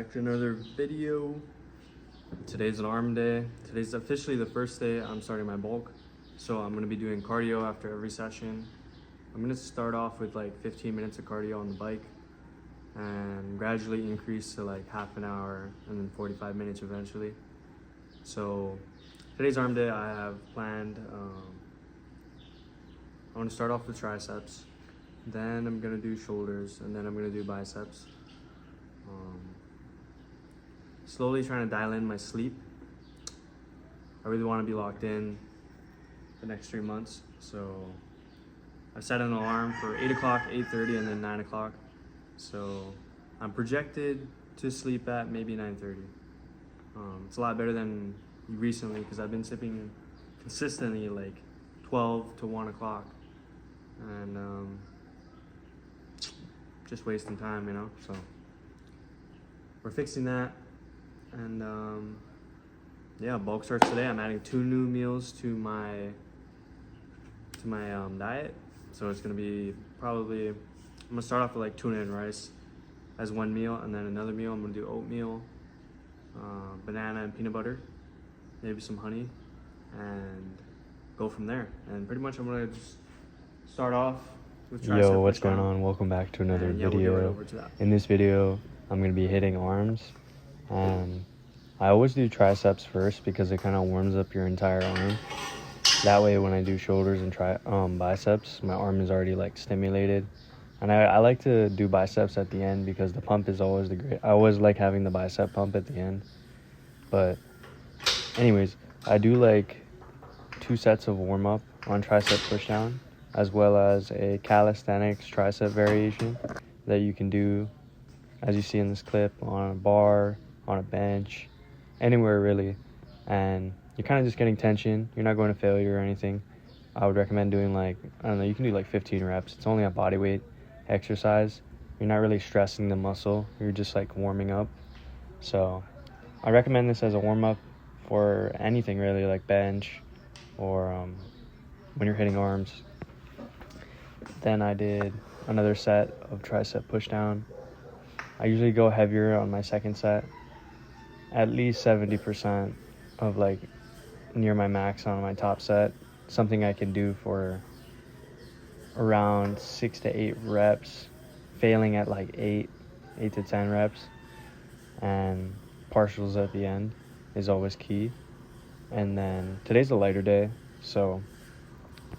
back to another video. Today's an arm day. Today's officially the first day I'm starting my bulk. So I'm gonna be doing cardio after every session. I'm gonna start off with like 15 minutes of cardio on the bike and gradually increase to like half an hour and then 45 minutes eventually. So today's arm day I have planned, I wanna start off with triceps, then I'm gonna do shoulders, and then I'm gonna do biceps. Slowly trying to dial in my sleep. I really want to be locked in the next 3 months. So I've set an alarm for 8 o'clock, 8:30, and then 9 o'clock. So I'm projected to sleep at maybe 9:30. It's a lot better than recently because I've been sleeping consistently like 12 to 1 o'clock. And just wasting time, you know? So we're fixing that. And yeah, bulk starts today. I'm adding 2 new meals to my diet. So it's gonna be probably, I'm gonna start off with like tuna and rice as one meal, and then another meal I'm gonna do oatmeal, banana and peanut butter, maybe some honey, and go from there. And pretty much I'm gonna just start off with tricep. Yo, what's going on? Welcome back to another video. In this video, I'm gonna be hitting arms. I always do triceps first because it kind of warms up your entire arm. That way when I do shoulders and biceps, my arm is already like stimulated. And I like to do biceps at the end because the pump is always I always like having the bicep pump at the end. But anyways, I do like 2 sets of warm up on tricep pushdown, as well as a calisthenics tricep variation that you can do, as you see in this clip, on a bar, on a bench, anywhere really. And you're kind of just getting tension. You're not going to failure or anything. I would recommend doing like, I don't know, you can do like 15 reps. It's only a body weight exercise. You're not really stressing the muscle. You're just like warming up. So I recommend this as a warm up for anything really, like bench or when you're hitting arms. Then I did another set of tricep pushdown. I usually go heavier on my second set, at least 70% of like near my max on my top set. Something I can do for around 6 to 8 reps, failing at like 8 to 10 reps. And partials at the end is always key. And then today's a lighter day, so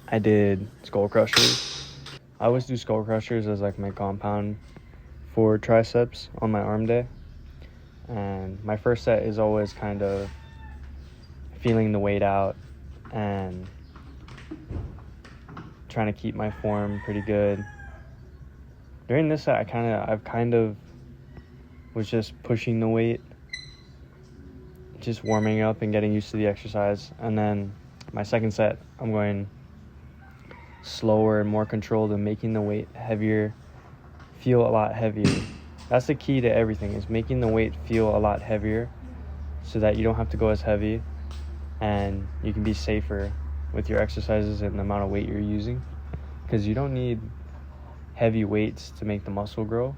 I did skull crushers. I always do skull crushers as like my compound for triceps on my arm day. And my first set is always kind of feeling the weight out and trying to keep my form pretty good. During this set, I've kind of was just pushing the weight, just warming up and getting used to the exercise. And then my second set, I'm going slower and more controlled and making the weight heavier, feel a lot heavier. That's the key to everything, is making the weight feel a lot heavier so that you don't have to go as heavy and you can be safer with your exercises and the amount of weight you're using, because you don't need heavy weights to make the muscle grow.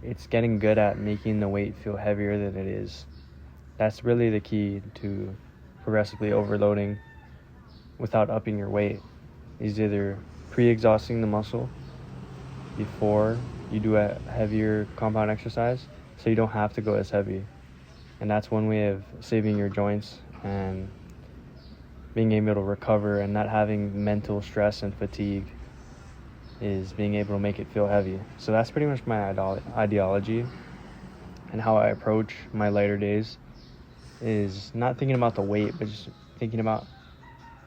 It's getting good at making the weight feel heavier than it is. That's really the key to progressively overloading without upping your weight, is either pre-exhausting the muscle before you do a heavier compound exercise so you don't have to go as heavy. And that's one way of saving your joints and being able to recover and not having mental stress and fatigue, is being able to make it feel heavy. So that's pretty much my ideology and how I approach my lighter days, is not thinking about the weight, but just thinking about,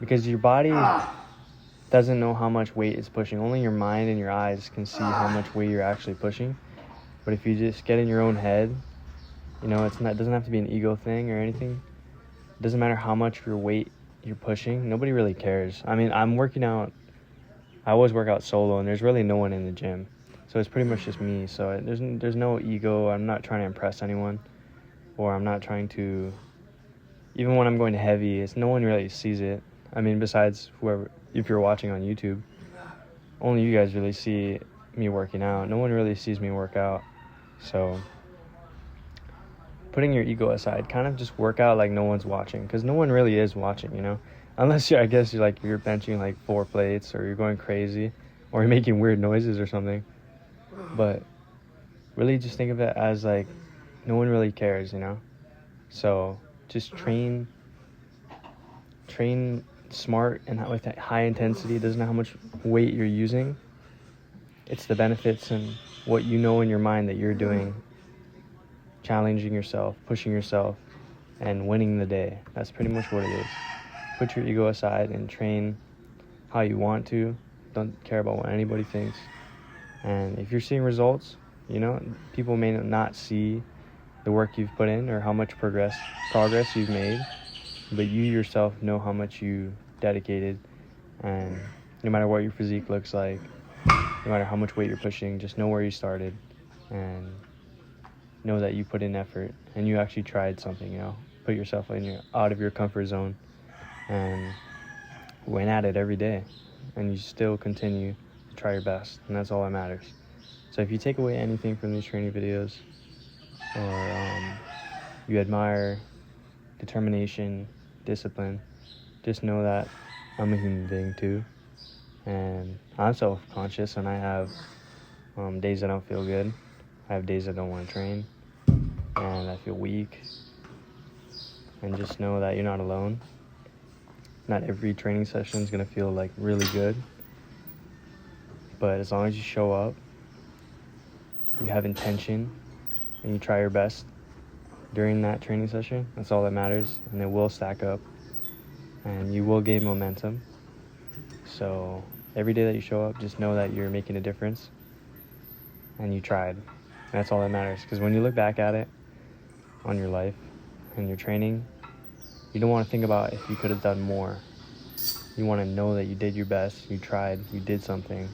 because your body doesn't know how much weight it's pushing. Only your mind and your eyes can see how much weight you're actually pushing. But if you just get in your own head, you know, it doesn't have to be an ego thing or anything. It doesn't matter how much your weight you're pushing. Nobody really cares. I mean, I'm working out. I always work out solo, and there's really no one in the gym. So it's pretty much just me. So there's no ego. I'm not trying to impress anyone, or I'm not trying to, even when I'm going heavy, no one really sees it. I mean, besides whoever, if you're watching on YouTube, only you guys really see me working out. No one really sees me work out. So putting your ego aside, kind of just work out like no one's watching, because no one really is watching, you know, unless you're benching like 4 plates, or you're going crazy, or you're making weird noises or something. But really just think of it as like no one really cares, you know. So just train smart and with high intensity. It doesn't know how much weight you're using. It's the benefits and what you know in your mind that you're doing, challenging yourself, pushing yourself, and winning the day. That's pretty much what it is. Put your ego aside and train how you want to. Don't care about what anybody thinks. And if you're seeing results, you know, people may not see the work you've put in or how much progress you've made, but you yourself know how much you dedicated. And no matter what your physique looks like, no matter how much weight you're pushing, just know where you started and know that you put in effort and you actually tried something, you know. Put yourself out of your comfort zone and went at it every day, and you still continue to try your best, and that's all that matters. So if you take away anything from these training videos, or you admire determination, discipline, just know that I'm a human being too, and I'm self-conscious, and I have days I don't feel good. I have days I don't want to train, and I feel weak. And just know that you're not alone. Not every training session is going to feel like really good, but as long as you show up, you have intention, and you try your best during that training session, that's all that matters, and it will stack up, and you will gain momentum. So every day that you show up, just know that you're making a difference, and you tried. And that's all that matters, because when you look back at it on your life and your training, you don't want to think about if you could have done more. You want to know that you did your best, you tried, you did something,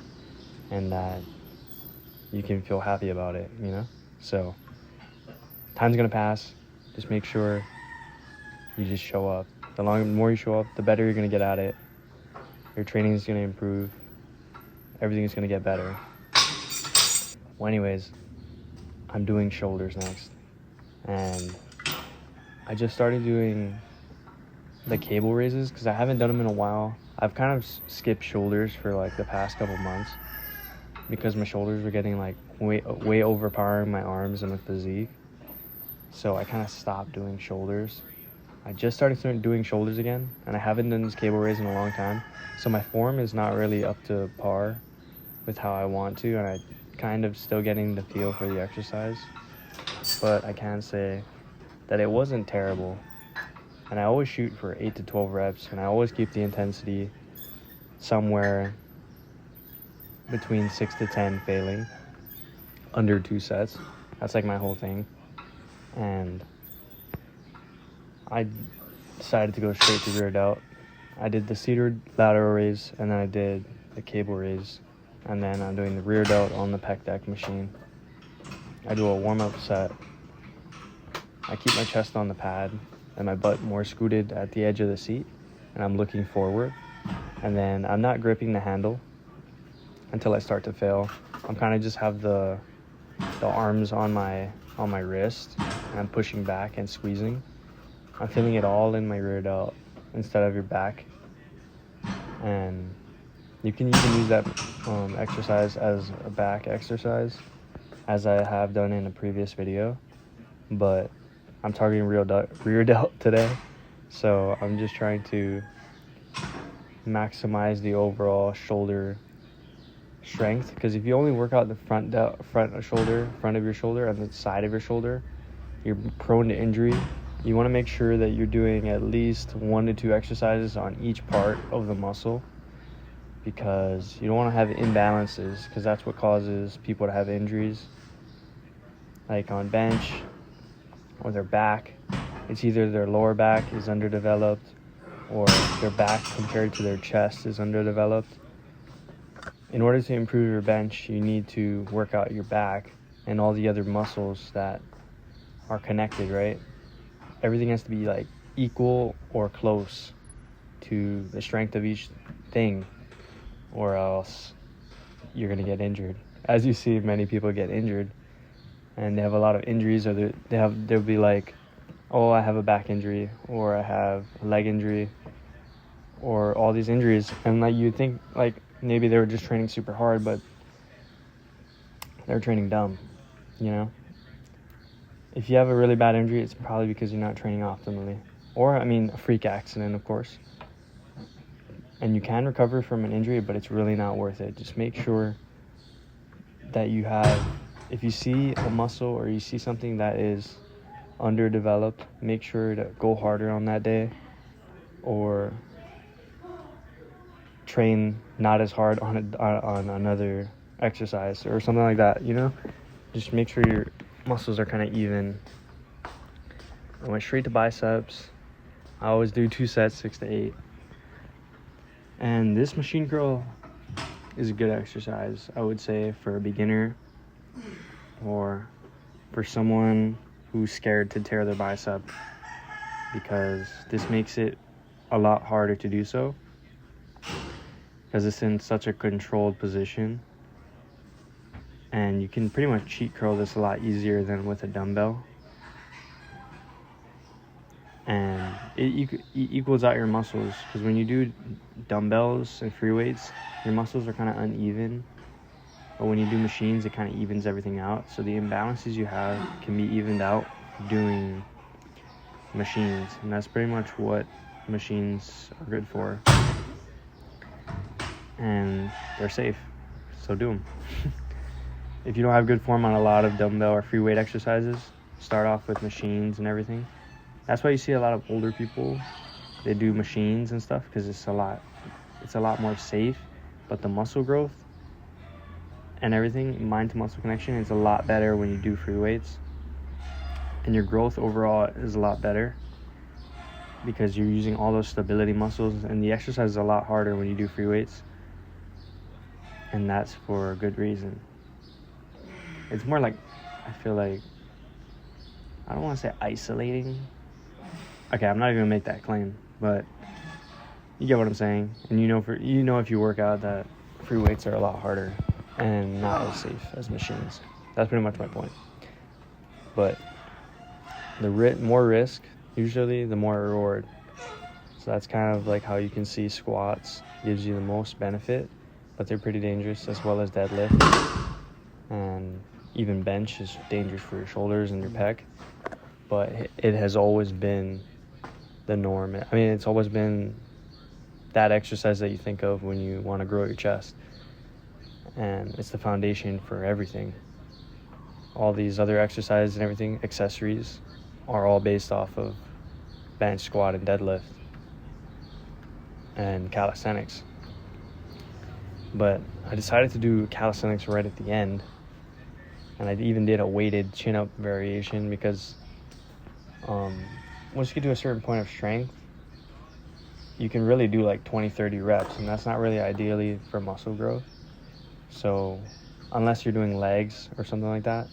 and that you can feel happy about it, you know? So time's going to pass. Just make sure you just show up. The more you show up, the better you're going to get at it. Your training is going to improve. Everything is going to get better. Well, anyways, I'm doing shoulders next. And I just started doing the cable raises because I haven't done them in a while. I've kind of skipped shoulders for like the past couple months because my shoulders were getting like way overpowering my arms and my physique. So I kind of stopped doing shoulders. I just started doing shoulders again, and I haven't done this cable raise in a long time. So my form is not really up to par with how I want to, and I'm kind of still getting the feel for the exercise. But I can say that it wasn't terrible. And I always shoot for 8 to 12 reps, and I always keep the intensity somewhere between 6 to 10 failing, under 2 sets. That's like my whole thing. And I decided to go straight to rear delt. I did the seated lateral raise, and then I did the cable raise, and then I'm doing the rear delt on the pec deck machine. I do a warm-up set. I keep my chest on the pad and my butt more scooted at the edge of the seat, and I'm looking forward. And then I'm not gripping the handle until I start to fail. I'm kind of just have the arms on my wrist, and I'm pushing back and squeezing. I'm feeling it all in my rear delt instead of your back. And you can even use that exercise as a back exercise, as I have done in a previous video, but I'm targeting rear delt today, so I'm just trying to maximize the overall shoulder strength, because if you only work out the front of your shoulder and the side of your shoulder, you're prone to injury. You want to make sure that you're doing at least 1 to 2 exercises on each part of the muscle, because you don't want to have imbalances, because that's what causes people to have injuries. Like on bench or their back, it's either their lower back is underdeveloped or their back compared to their chest is underdeveloped. In order to improve your bench, you need to work out your back and all the other muscles that are connected, right? Everything has to be like equal or close to the strength of each thing, or else you're going to get injured. As you see, many people get injured, and they have a lot of injuries, or they'll be like, oh, I have a back injury, or I have a leg injury, or all these injuries, and like you'd think like maybe they were just training super hard, but they're training dumb, you know? If you have a really bad injury, it's probably because you're not training optimally, or I mean a freak accident, of course. And you can recover from an injury, but it's really not worth it. Just make sure that you have, if you see a muscle or you see something that is underdeveloped, make sure to go harder on that day, or train not as hard on another exercise or something like that, you know? Just make sure your muscles are kind of even. I went straight to biceps. I always do 2 sets, 6 to 8. And this machine curl is a good exercise, I would say, for a beginner or for someone who's scared to tear their bicep, because this makes it a lot harder to do so because it's in such a controlled position, and you can pretty much cheat curl this a lot easier than with a dumbbell. And it equals out your muscles, because when you do dumbbells and free weights, your muscles are kind of uneven, but when you do machines, it kind of evens everything out. So the imbalances you have can be evened out doing machines, and that's pretty much what machines are good for. And they're safe, so do them. If you don't have good form on a lot of dumbbell or free weight exercises, start off with machines and everything. That's why you see a lot of older people, they do machines and stuff, because it's a lot more safe, but the muscle growth and everything, mind to muscle connection, is a lot better when you do free weights, and your growth overall is a lot better because you're using all those stability muscles, and the exercise is a lot harder when you do free weights, and that's for a good reason. It's more like, I feel like, I don't want to say isolating. Okay, I'm not even gonna make that claim, but you get what I'm saying. And you know if you work out that free weights are a lot harder and not as safe as machines. That's pretty much my point. But the more risk, usually the more reward. So that's kind of like how you can see squats gives you the most benefit, but they're pretty dangerous, as well as deadlift. And even bench is dangerous for your shoulders and your pec. But it has always been the norm. I mean, it's always been that exercise that you think of when you want to grow your chest. And it's the foundation for everything. All these other exercises and everything, accessories, are all based off of bench, squat, and deadlift, and calisthenics. But I decided to do calisthenics right at the end. And I even did a weighted chin-up variation, because once you get to a certain point of strength, you can really do like 20-30 reps, and that's not really ideally for muscle growth. So unless you're doing legs or something like that.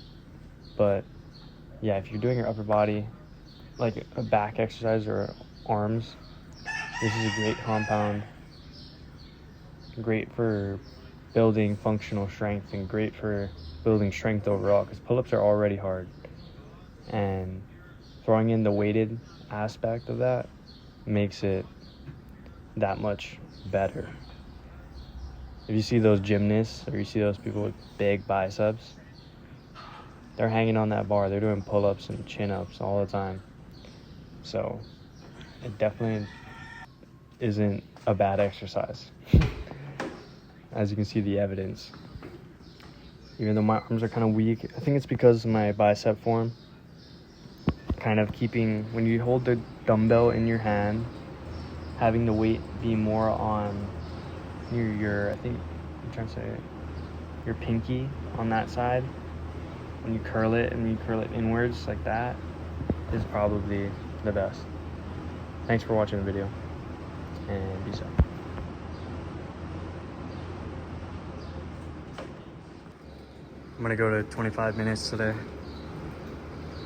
But yeah, if you're doing your upper body, like a back exercise or arms, this is a great compound. Great for building functional strength, and great for building strength overall, because pull-ups are already hard, and throwing in the weighted aspect of that makes it that much better. If you see those gymnasts, or you see those people with big biceps, they're hanging on that bar, they're doing pull-ups and chin-ups all the time. So it definitely isn't a bad exercise. As you can see, the evidence. Even though my arms are kind of weak, I think it's because of my bicep form. Kind of keeping, when you hold the dumbbell in your hand, having the weight be more on your I think, I'm trying to say it, your pinky on that side. When you curl it, and you curl it inwards like that, is probably the best. Thanks for watching the video, and peace out. I'm gonna go to 25 minutes today.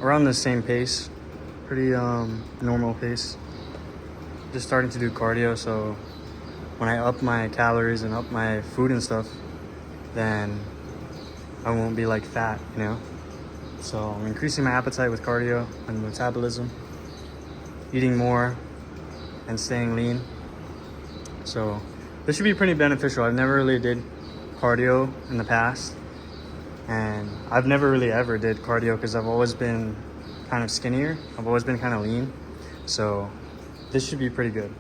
Around the same pace, pretty normal pace. Just starting to do cardio, so when I up my calories and up my food and stuff, then I won't be like fat, you know? So I'm increasing my appetite with cardio and metabolism, eating more and staying lean. So this should be pretty beneficial. I've never really did cardio in the past, and I've never really ever did cardio because I've always been kind of skinnier. I've always been kind of lean. So this should be pretty good.